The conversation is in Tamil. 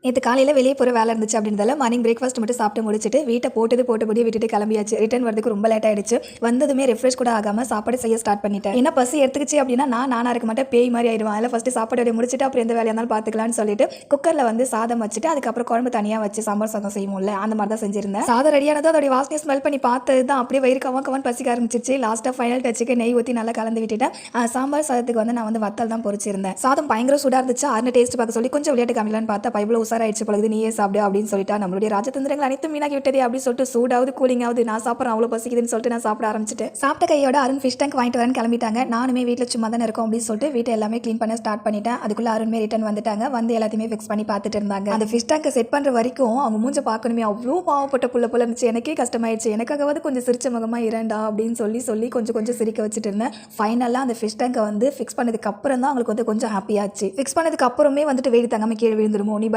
நேற்று காலையில் வெளியே போகிற வேலை இருந்துச்சு அப்படின்றதால மார்னிங் பிரேக்ஃபாஸ்ட் மட்டும் சாப்பிட்டு முடிச்சுட்டு வீட்டை போட்டபடியே விட்டுட்டு கிளம்பியாச்சு. ரிட்டர்ன் வரதுக்கு ரொம்ப லேட் ஆயிடுச்சு. வந்ததுமே ரெஃப்ரெஷ் கூட ஆகாமல் சாப்பாடு செய்ய ஸ்டார்ட் பண்ணிட்டேன். என்ன பசி எடுத்துக்கிச்சு அப்படின்னா நானா இருக்க மாட்டேன், பேய் மாதிரி ஆயிடுவேன். அதில் ஃபஸ்ட்டு சாப்பாடு வேலையை முடிச்சுட்டு அப்புறம் எந்த வேலையாக இருந்தாலும் பார்த்துக்கலாம்னு சொல்லிட்டு குக்கரில் வந்து சாதம் வச்சுட்டு அதுக்கப்புறம் குழம்பு தனியாக வச்சு சாம்பார் சாதம் செய்வோம்ல, அந்த மாதிரி தான் செஞ்சிருந்தேன். சாதம் ரெடியானதும் அதோடைய வாசனையை ஸ்மெல் பண்ணி பார்த்தது தான் அப்படியே வயிறு கவன் பசிக்க ஆரம்பிச்சிச்சு. லாஸ்ட்டாக ஃபைனல் டச்சுக்கு நெய் ஊற்றி நல்லா கலந்து விட்டுட்டேன். சாம்பார் சாதத்துக்கு வந்து நான் வந்து வத்தல் தான் பொரிச்சிருந்தேன். சாதம் பயங்கர சூடாக இருந்துச்சு. ஆறு டேஸ்ட் பார்க்க சொல்லி கொஞ்சம் விளையாட்டு காமிலான்னு பார்த்தா பைபிள் உசாராயிடுச்சு பொழுது, நீயே சாப்பிடு அப்படின்னு சொல்லிட்டா. நம்மளுடைய ராஜதந்திரங்கள் அனைத்தும் மீனாகி விட்டதே அப்படின்னு சொல்லிட்டு சூடாவது கூலிங்காவது நான் சாப்பிட்றேன், அவ்வளோ பசிக்குதுன்னு சொல்லிட்டு நான் சாப்பிட ஆரம்பிச்சிட்டேன். சாப்பிட்ட கையோட அருண் ஃபிஷ் டேங்க் வாங்கிட்டு வரேன்னு கிளம்பிட்டாங்க. நானுமே வீட்டில் சும்மா தானே இருக்கும் அப்படின்னு சொல்லிட்டு வீட்டை எல்லாமே க்ளீன் பண்ண ஸ்டார்ட் பண்ணிட்டேன். அதுக்குள்ள அருண்மே ரிட்டர்ன் வந்துட்டாங்க. வந்து எல்லாத்தையுமே ஃபிக்ஸ் பண்ணி பார்த்துட்டு இருந்தாங்க. அந்த ஃபிஷ் டேங்கை செட் பண்ணுற வரைக்கும் அவங்க மூஞ்ச பார்க்கணுமே, அவ்வளோ பாவப்பட்ட புள்ள போல இருந்துச்சு. எனக்கே கஷ்டமாயிடுச்சு. எனக்காகவது கொஞ்சம் சிரிச்ச முகமாக இரண்டா அப்படின்னு சொல்லி கொஞ்சம் சிரிக்க வச்சுட்டு இருந்தேன். ஃபைனலாக அந்த ஃபிஷ் டேங்கை வந்து ஃபிக்ஸ் பண்ணதுக்கு அப்புறம் தான் அவங்களுக்கு வந்து கொஞ்சம் ஹாப்பியாச்சு. ஃபிக்ஸ் பண்ணதுக்கு அப்புறமே வந்துட்டு வெயில் தங்காமல் கீழே விழுந்துருமோ நீ